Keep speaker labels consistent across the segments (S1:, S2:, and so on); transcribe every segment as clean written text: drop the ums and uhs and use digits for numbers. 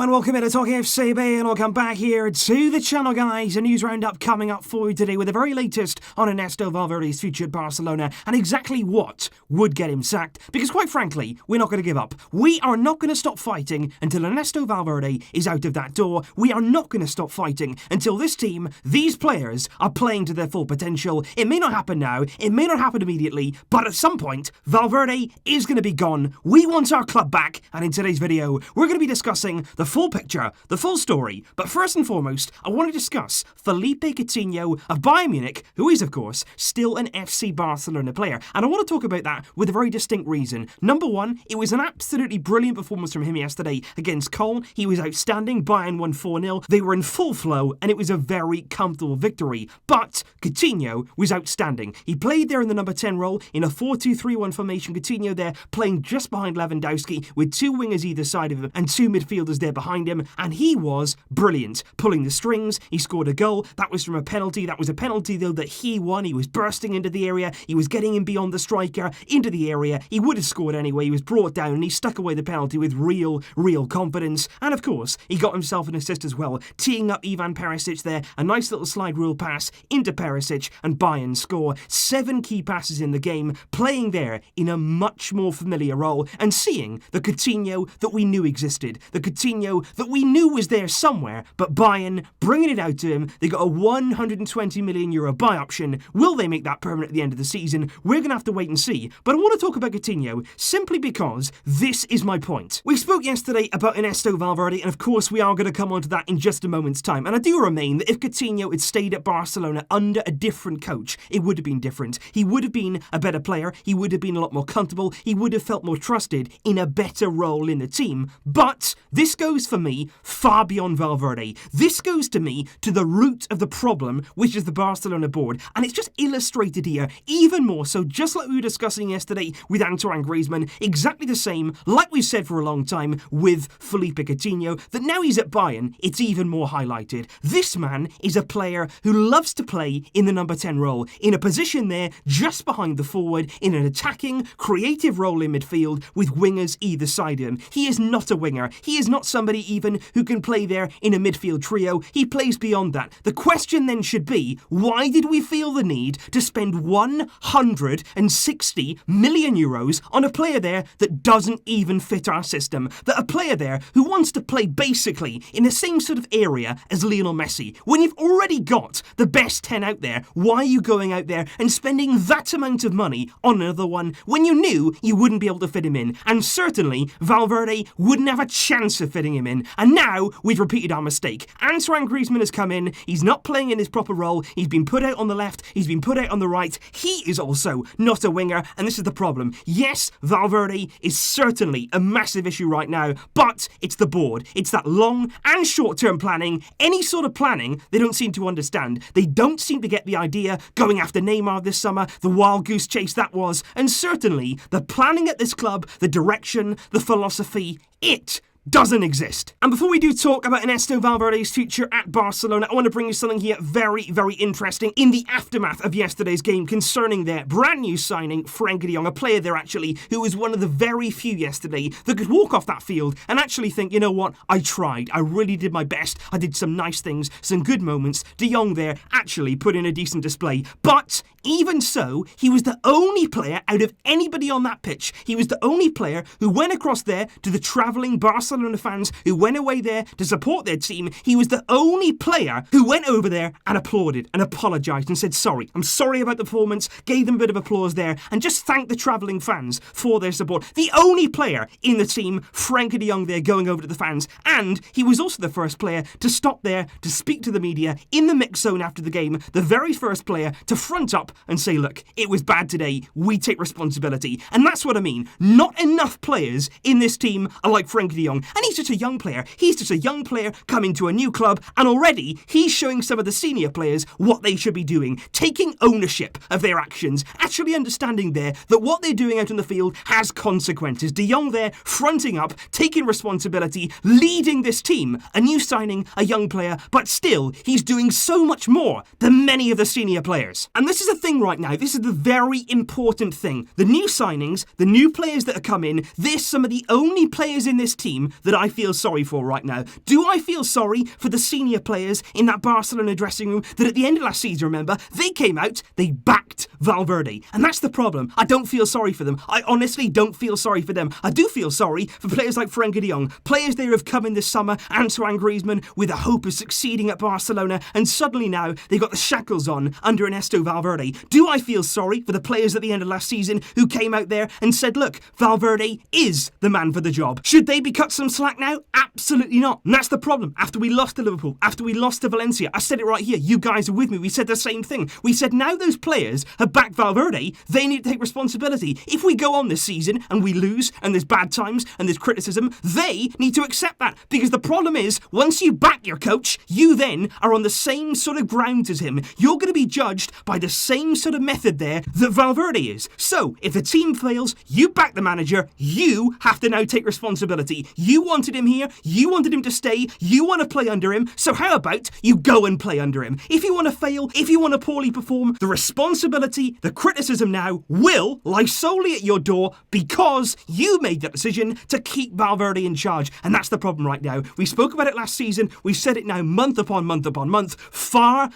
S1: And welcome in to TalkFCB, and welcome back here to the channel, guys. A news roundup coming up for you today with the very latest on Ernesto Valverde's future at Barcelona and exactly what would get him sacked. Because quite frankly, we're not going to give up. We are not going to stop fighting until Ernesto Valverde is out of that door. We are not going to stop fighting until this team, these players, are playing to their full potential. It may not happen now, it may not happen immediately, but at some point, Valverde is going to be gone. We want our club back, and in today's video, we're going to be discussing the full picture, the full story. But first and foremost, I want to discuss Felipe Coutinho of Bayern Munich, who is, of course, still an FC Barcelona player. And I want to talk about that with a very distinct reason. Number one, it was an absolutely brilliant performance from him yesterday against Cologne. He was outstanding. Bayern won 4-0. They were in full flow, and it was a very comfortable victory. But Coutinho was outstanding. He played there in the number 10 role in a 4-2-3-1 formation. Coutinho there playing just behind Lewandowski with two wingers either side of him and two midfielders there behind him, and he was brilliant, pulling the strings. He scored a goal. That was from a penalty. That was a penalty, though, that he won. He was bursting into the area. He was getting in beyond the striker, into the area. He would have scored anyway. He was brought down, and he stuck away the penalty with real confidence. And, of course, he got himself an assist as well, teeing up Ivan Perisic there. A nice little slide rule pass into Perisic, and Bayern score. 7 key passes in the game, playing there in a much more familiar role, and seeing the Coutinho that we knew existed. The Coutinho that we knew was there somewhere, but Bayern bringing it out to him. They got a 120 million euro buy option. Will they make that permanent at the end of the season? We're going to have to wait and see. But I want to talk about Coutinho simply because this is my point. We spoke yesterday about Ernesto Valverde, and of course we are going to come on to that in just a moment's time. And I do remain that if Coutinho had stayed at Barcelona under a different coach, it would have been different. He would have been a better player. He would have been a lot more comfortable. He would have felt more trusted in a better role in the team. But this goes for me far beyond Valverde. This goes to me to the root of the problem, which is the Barcelona board, and it's just illustrated here even more so, just like we were discussing yesterday with Antoine Griezmann, exactly the same, like we've said for a long time with Felipe Coutinho, that now he's at Bayern, it's even more highlighted. This man is a player who loves to play in the number 10 role, in a position there just behind the forward, in an attacking, creative role in midfield with wingers either side of him. He is not a winger. He is not somebody even who can play there in a midfield trio. He plays beyond that. The question then should be, why did we feel the need to spend 160 million euros on a player there that doesn't even fit our system? That a player there who wants to play basically in the same sort of area as Lionel Messi. When you've already got the best 10 out there, why are you going out there and spending that amount of money on another one when you knew you wouldn't be able to fit him in? And certainly Valverde wouldn't have a chance of fitting him in. And now we've repeated our mistake. Antoine Griezmann has come in. He's not playing in his proper role. He's been put out on the left. He's been put out on the right. He is also not a winger, and this is the problem. Yes, Valverde is certainly a massive issue right now, but it's the board. It's that long and short-term planning. Any sort of planning they don't seem to understand. They don't seem to get the idea going after Neymar this summer, the wild goose chase that was, and certainly the planning at this club, the direction, the philosophy, it doesn't exist. And before we do talk about Ernesto Valverde's future at Barcelona, I want to bring you something here very interesting in the aftermath of yesterday's game concerning their brand new signing, Frenkie de Jong, a player there actually who was one of the very few yesterday that could walk off that field and actually think, you know what, I tried, I really did my best, I did some nice things, some good moments. De Jong there actually put in a decent display, but even so, he was the only player out of anybody on that pitch. He was the only player who went across there to the travelling Barcelona fans who went away there to support their team. He was the only player who went over there and applauded and apologised and said sorry. I'm sorry about the performance, gave them a bit of applause there, and just thanked the travelling fans for their support. The only player in the team, Frenkie de Jong there going over to the fans, and he was also the first player to stop there to speak to the media in the mix zone after the game, the very first player to front up and say, look, it was bad today, we take responsibility. And that's what I mean. Not enough players in this team are like Frenkie de Jong. And he's just a young player. He's just a young player coming to a new club, and already he's showing some of the senior players what they should be doing, taking ownership of their actions, actually understanding there that what they're doing out on the field has consequences. De Jong there fronting up, taking responsibility, leading this team, a new signing, a young player, but still he's doing so much more than many of the senior players. And this is a thing right now. This is the very important thing. The new signings, the new players that are coming, they're some of the only players in this team team that I feel sorry for right now. Do I feel sorry for the senior players in that Barcelona dressing room that at the end of last season, remember, they came out, they backed Valverde. And that's the problem. I don't feel sorry for them. I honestly don't feel sorry for them. I do feel sorry for players like Frenkie de Jong, players there who have come in this summer, Antoine Griezmann, with a hope of succeeding at Barcelona, and suddenly now they've got the shackles on under Ernesto Valverde. Do I feel sorry for the players at the end of last season who came out there and said, look, Valverde is the man for the job? Should they be cut some slack now? Absolutely not. And that's the problem. After we lost to Liverpool, after we lost to Valencia, I said it right here, you guys are with me, we said the same thing. We said now those players have backed Valverde, they need to take responsibility. If we go on this season and we lose and there's bad times and there's criticism, they need to accept that. Because the problem is, once you back your coach, you then are on the same sort of ground as him. You're going to be judged by the same sort of method there that Valverde is. So, if the team fails, you back the manager, you have to now take responsibility. You wanted him here, you wanted him to stay, you want to play under him, so how about you go and play under him? If you want to fail, if you want to poorly perform, the responsibility, the criticism now will lie solely at your door because you made that decision to keep Valverde in charge. And that's the problem right now. We spoke about it last season, we've said it now month upon month upon month. Far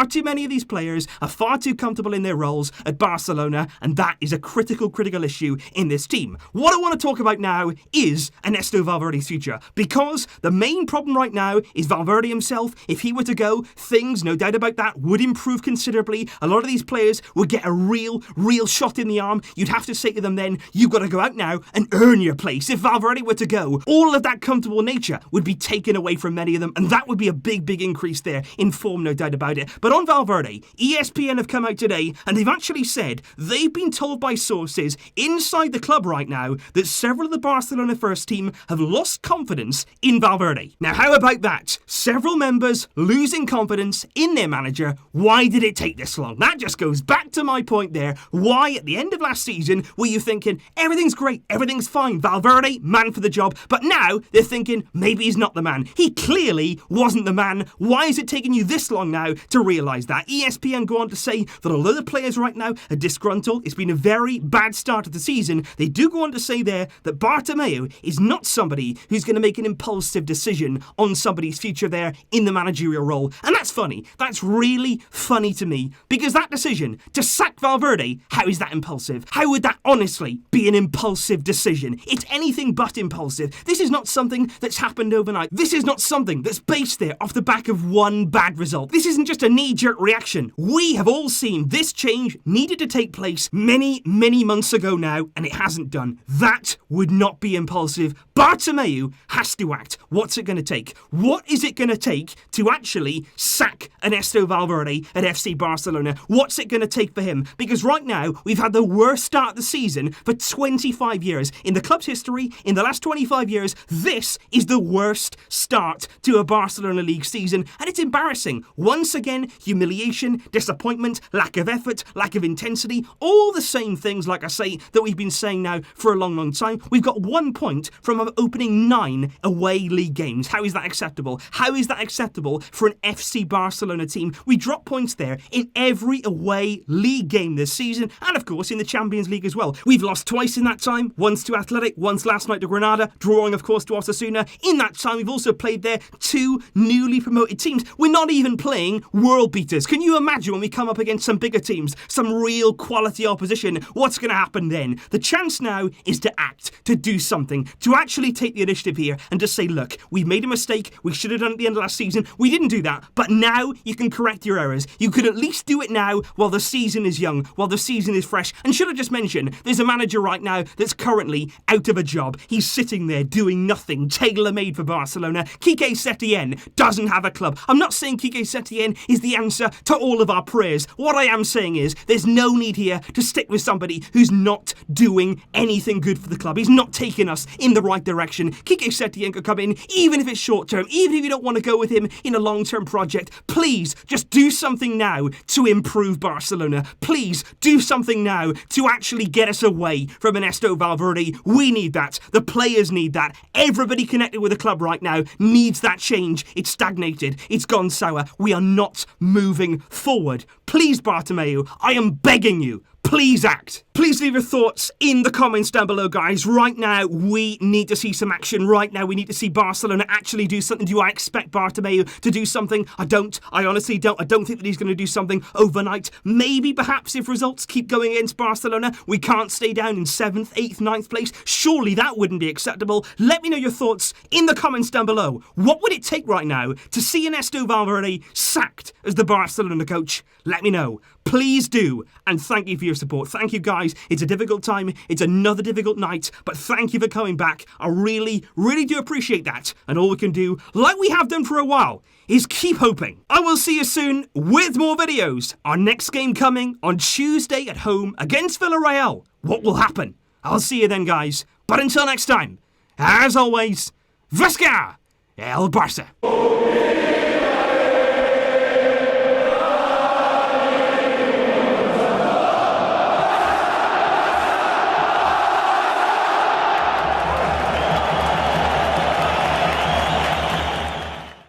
S1: too many of these players are far too comfortable in their roles at Barcelona, and that is a critical issue in this team. What I want to talk about now is Ernesto Valverde's future, because the main problem right now is Valverde himself. If he were to go, things, no doubt about that, would improve considerably. A lot of these players would get a real shot in the arm. You'd have to say to them then, you've got to go out now and earn your place. If Valverde were to go, all of that comfortable nature would be taken away from many of them, and that would be a big increase there in form, no doubt about it. But on Valverde, ESPN have come out today and they've actually said they've been told by sources inside the club right now that several of the Barcelona first team have lost confidence in Valverde. Now, how about that? Several members losing confidence in their manager. Why did it take this long? That just goes back to my point there. Why, at the end of last season, were you thinking, everything's great, everything's fine, Valverde, man for the job, but now they're thinking, maybe he's not the man. He clearly wasn't the man. Why is it taking you this long now to realise that? ESPN go on to say that although the players right now are disgruntled, it's been a very bad start of the season, they do go on to say there that Bartomeu is not somebody who's going to make an impulsive decision on somebody's future there in the managerial role. And that's funny. That's really funny to me, because that decision to sack Valverde, how is that impulsive? How would that honestly be an impulsive decision? It's anything but impulsive. This is not something that's happened overnight. This is not something that's based there off the back of one bad result. This isn't just a knee-jerk reaction. We have all seen this change needed to take place many months ago now, and it hasn't done. That would not be impulsive. Bartomeu has to act. What's it going to take? What is it going to take to actually sack Ernesto Valverde at FC Barcelona? What's it going to take for him? Because right now, we've had the worst start of the season for 25 years. In the club's history, in the last 25 years, this is the worst start to a Barcelona League season, and it's embarrassing. Once again, humiliation, disappointment, lack of effort, lack of intensity, all the same things, like I say, that we've been saying now for a long time. We've got 1 point from our opening 9 away league games. How is that acceptable? How is that acceptable for an FC Barcelona team? We drop points there in every away league game this season, and of course in the Champions League as well. We've lost twice in that time, once to Athletic, once last night to Granada, drawing of course to Osasuna. In that time we've also played there 2 newly promoted teams. We're not even playing world beaters. Can you imagine when we come up against some bigger teams, some real quality opposition, what's going to happen then? The chance now is to act, to do something, to actually take the initiative here and just say, look, we made a mistake, we should have done it at the end of last season, we didn't do that, but now you can correct your errors. You could at least do it now while the season is young, while the season is fresh. And should I just mention, there's a manager right now that's currently out of a job. He's sitting there doing nothing, tailor-made for Barcelona. Quique Setien doesn't have a club. I'm not saying Quique Setien is the answer to all of our prayers. What I am saying is there's no need here to stick with somebody who's not doing anything good for the club. He's not taking us in the right direction. Quique Setien could come in, even if it's short-term, even if you don't want to go with him in a long-term project. Please, just do something now to improve Barcelona. Please, do something now to actually get us away from Ernesto Valverde. We need that. The players need that. Everybody connected with the club right now needs that change. It's stagnated. It's gone sour. We are not moving forward. Please, Bartomeu, I am begging you, please act. Please leave your thoughts in the comments down below, guys. Right now, we need to see some action. Right now, we need to see Barcelona actually do something. Do I expect Bartomeu to do something? I don't. I honestly don't. I don't think that he's going to do something overnight. Maybe, perhaps, if results keep going against Barcelona, we can't stay down in 7th, 8th, 9th place. Surely that wouldn't be acceptable. Let me know your thoughts in the comments down below. What would it take right now to see Ernesto Valverde sacked as the Barcelona coach? Let me know. Please do. And thank you for your support. Thank you, guys. It's a difficult time. It's another difficult night. But thank you for coming back. I really, really do appreciate that. And all we can do, like we have done for a while, is keep hoping. I will see you soon with more videos. Our next game coming on Tuesday at home against Villarreal. What will happen? I'll see you then, guys. But until next time, as always, Visca el Barça.